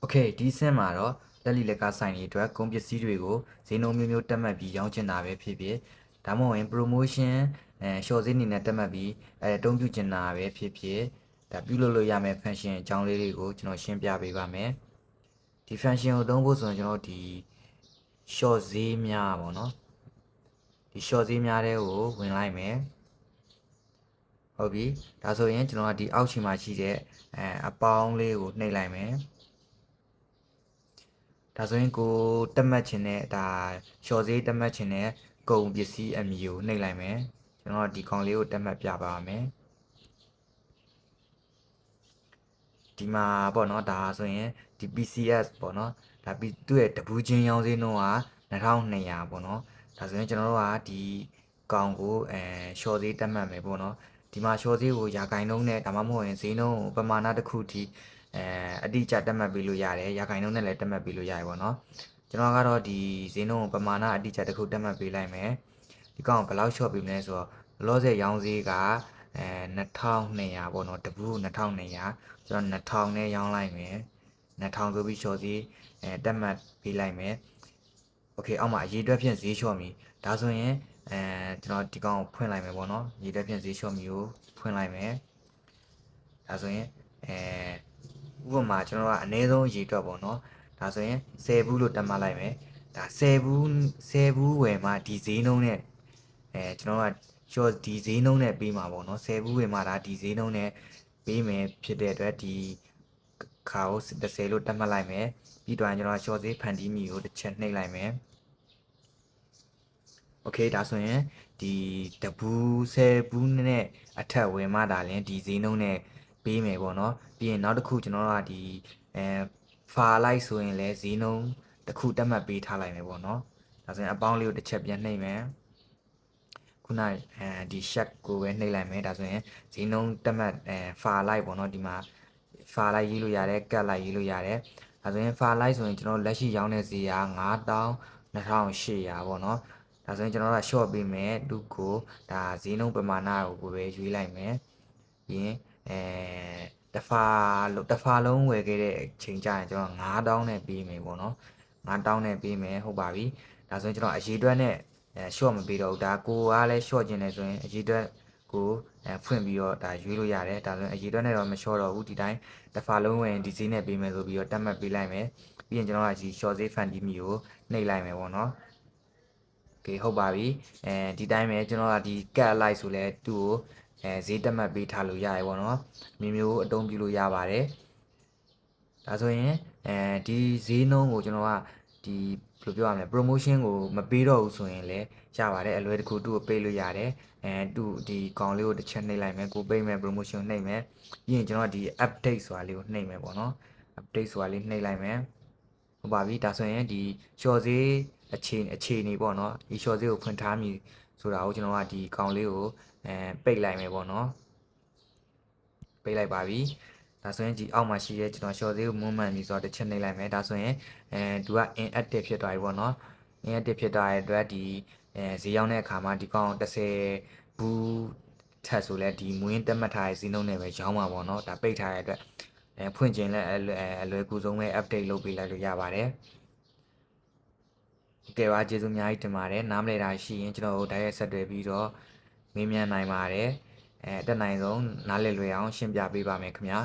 Okay ဒီဆင့်မှာတော့လက်လီလက်ကဆိုင်တွေအတွက်ကုန်ပစ္စည်းတွေကိုဈေးနှုန်းမျိုးမျိုးတက်မှတ်ပြီးရောင်းချင်တာပဲဖြစ်ဖြစ်ဒါမှမဟုတ်ရင် promotion short ဈေးအနေနဲ့တက်မှတ်ပြီးအသုံးပြုချင်တာပဲဖြစ်ဖြစ်ဒါပြုလုပ်လို့ရမယ့် function အကြောင်းလေးတွေကိုကျွန်တော်ရှင်းပြပေးပါမယ်ဒီ function ကိုသုံးဖို့ဆိုရင်ကျွန်တော်ဒီ short ဈေးများပေါ့နော်ဒီ short ဈေးများတဲ့ကိုဝင်လိုက်မယ်ဟုတ်ပြီဒါဆိုရင်ကျွန်တော်ကဒီအောက်ခြေမှာရှိတဲ့အပေါင်းလေးကိုနှိပ်လိုက်မယ်ဒါဆိုရင်ကိုတက်မှတ်ခြင်းနဲ့ဒါလျှော်ဈေးတက်မှတ်ခြင်းနဲ့ကုန်ပစ္စည်းအမည်ကိုနှိပ်လိုက်မယ်ကျွန်တော်ဒီကောင်လေးကိုတက်မှတ်ပြပါမယ်ဒီမှာပေါ့နော်ဒါဆိုရင်ဒီ PCS ပေါ့နော်ဒါသူ့ရဲ့တပူးချင်းရောင်းဈေးနှုန်းက2200ပေါ့နော်ဒါဆိုရင်ကျွန်တော်တို့ကဒီကောင်ကိုလျှော်ဈေးတက်မှတ်မယ်ပေါ့နော်ဒီမှာလျှော်ဈေးကိုရာခိုင်နှုန်းနဲ့ဒါမှမဟုတ်ရင်ဈေးနှုန်းကိုပမာဏတစ်ခုထိအတိအကျတက်မှတ်ပေးလို့ရတယ်ရာခိုင်နှုန်းနဲ့လည်းတက်မှတ်ပေးလို့ရတယ်ပေါ့နော်ကျွန်တော်ကတော့ဒီဈေးနှုန်းကိုပမာဏအတိအကျတစ်ခုတက်မှတ်ပေးလိုက်မယ်ဒီကောင်ဘယ်လောက်လျှော့ပေးမလဲဆိုတော့လောဆယ်ရောင်းဈေးက2200ပေါ့နော်တပူး2200ကျွန်တော်2000နဲ့ရောင်းလိုက်မယ်2000ဆိုပြီးလျှော့ဈေးတက်မှတ်ပေးလိုက်မယ်โอเคအောက်မှာအရေးအတွက်ဖြင့်ဈေးလျှော့ပြီဒါဆိုရင်ကျွန်တော်ဒီကောင်ကိုဖွင့်လိုက်မယ်ပေါ့နော်အရေးအတွက်ဖြင့်ဈေးလျှော့မီကိုဖွင့်လိုက်မယ်ဒါဆိုရင်ဥပမာကျွန်တော်ကအနည်းဆုံးအရေးအတွက်ပေါ့နော်ဒါဆိုရင်10ဘူးလို့တက်မှတ်လိုက်မယ်ဒါ10ဘူးဝယ်မှဒီဈေးနှုန်းနဲ့ကျွန်တော်က short ဒီဈေးနှုန်းနဲ့ပေးမှာပေါ့နော်10ဘူးဝယ်မှဒါဒီဈေးနှုန်းနဲ့ပေးမယ်ဖြစ်တဲ့အတွက်ဒီခါကို10လို့တက်မှတ်လိုက်မယ်ပြီးတော့ကျွန်တော် short ဈေးဖန်တီးမီကိုတစ်ချက်နှိပ်လိုက်မယ်โอเคဒါဆိုရင်ဒီတဘူး10ဘူးနဲ့အထက်ဝယ်မှဒါလည်းဒီဈေးနှုန်းနဲ့ပေးမယ်ပေါ့နော်ပြီးရင်နောက်တစ်ခုကျွန်တော်တို့ကဒီဖာလိုက်ဆိုရင်လည်းဈေးနှုန်းတစ်ခုတက်မှတ်ပေးထားလိုက်မယ်ပေါ့နော်ဒါဆိုရင်အပေါင်းလေးကိုတစ်ချက်ပြန်နှိပ်မယ်ခုနဒီ check ကိုပဲနှိပ်လိုက်မယ်ဒါဆိုရင်ဈေးနှုန်းတက်မှတ်ဖာလိုက်ပေါ့နော်ဒီမှာဖာလိုက်ရေးလို့ရတယ်ကတ်လိုက်ရေးလို့ရတယ်ဒါဆိုရင်ဖာလိုက်ဆိုရင်ကျွန်တော်လက်ရှိရောင်းတဲ့ဈေးက92,800ပေါ့နော်ဒါဆိုရင်ကျွန်တော်တို့က short ပေးမယ်သူ့ကိုဒါဈေးနှုန်းပမာဏကိုပဲရွေးလိုက်မယ်ပြီးရင်တစ်ဖာလုံးဝယ်ခဲ့တဲ့အချိန်ကျရင်ကျွန်တော်9000နဲ့ပေးမယ်ပေါ့နော်9000နဲ့ပေးမယ်ဟုတ်ပါပြီဒါဆိုရင်ကျွန်တော်အရေးအတွက်နဲ့short မပေးတော့ဘူးဒါကိုကလည်း short ကျင်နေဆိုရင်အရေးအတွက်ကိုဖွင့်ပြီးတော့ဒါရွေးလို့ရတယ်ဒါဆိုရင်အရေးအတွက်နဲ့တော့မ short တော့ဘူးဒီတိုင်းတစ်ဖာလုံးဝင်ဒီဈေးနဲ့ပေးမယ်ဆိုပြီးတော့တက်မှတ်ပေးလိုက်မယ်ပြီးရင်ကျွန်တော်ကဒီ short ဈေးဖန်တီးမီကိုနှိပ်လိုက်မယ်ပေါ့နော်โอเคဟုတ်ပါပြီဒီတိုင်းပဲကျွန်တော်ကဒီကတ်လိုက်ဆိုလဲသူ့ကိုဈေးတက်မှတ်ပေးထားလို့ရရပေါ့နော်မျိုးမျိုးအသုံးပြုလို့ရပါတယ်ဒါဆိုရင်ဒီဈေးနှုန်းကိုကျွန်တော်ကဒီဘယ်လိုပြောရမလဲ promotion ကိုမပေးတော့ဘူးဆိုရင်လည်းရပါတယ်အလွယ်တကူသူ့ကိုပေးလို့ရတယ်သူ့ဒီကောင်လေးကိုတစ်ချက်နှိပ်လိုက်မယ်ကိုပေးမယ် promotion နှိပ်မယ်ပြီးရင်ကျွန်တော်ကဒီ update ဆိုတာလေးကိုနှိပ်မယ်ပေါ့နော် update ဆိုတာလေးနှိပ်လိုက်မယ်ဟုတ်ပါပြီဒါဆိုရင်ဒီ short ဈေးအခြေအနေပေါ့နော်ဒီ short ဈေးကိုဖွင့်ထားမည်ဆိုတာကိုကျွန်တော်ကဒီကောင်လေးကိုပိတ်လိုက်မယ်ပေါ့နော်ပိတ်လိုက်ပါပြီဒါဆိုရင်ဒီအောက်မှာရှိရဲကျွန်တော် short ဈေးကို movement ပြီးဆိုတော့တစ်ချက်နှိပ်လိုက်မယ်ဒါဆိုရင်သူက inactive ဖြစ်သွားပြီပေါ့နော် inactive ဖြစ်သွားတဲ့အတွက်ဒီဈေးရောက်တဲ့အခါမှာဒီကောင်30ဘူးထက်ဆိုလဲဒီမွေးတက်မှတ်ထားတဲ့ဈေးနှုန်းနဲ့ပဲရောင်းမှာပေါ့နော်ဒါပိတ်ထားတဲ့အတွက်ဖွင့်ခြင်းလည်းအလွယ်ကူဆုံးပဲ update လုပ်ပေးလိုက်လို့ရပါတယ်ကဲပါကျေးဇူးအများကြီးတင်ပါတယ်နားမလည်တာရှိရင်ကျွန်တော်တို့တိုက်ရိုက်ဆက်သွယ်ပြီးတော့မေးမြန်းနိုင်ပါတယ်တက်နိုင်ဆုံးနားလည်လွယ်အောင်ရှင်းပြပေးပါမယ်ခင်ဗျာ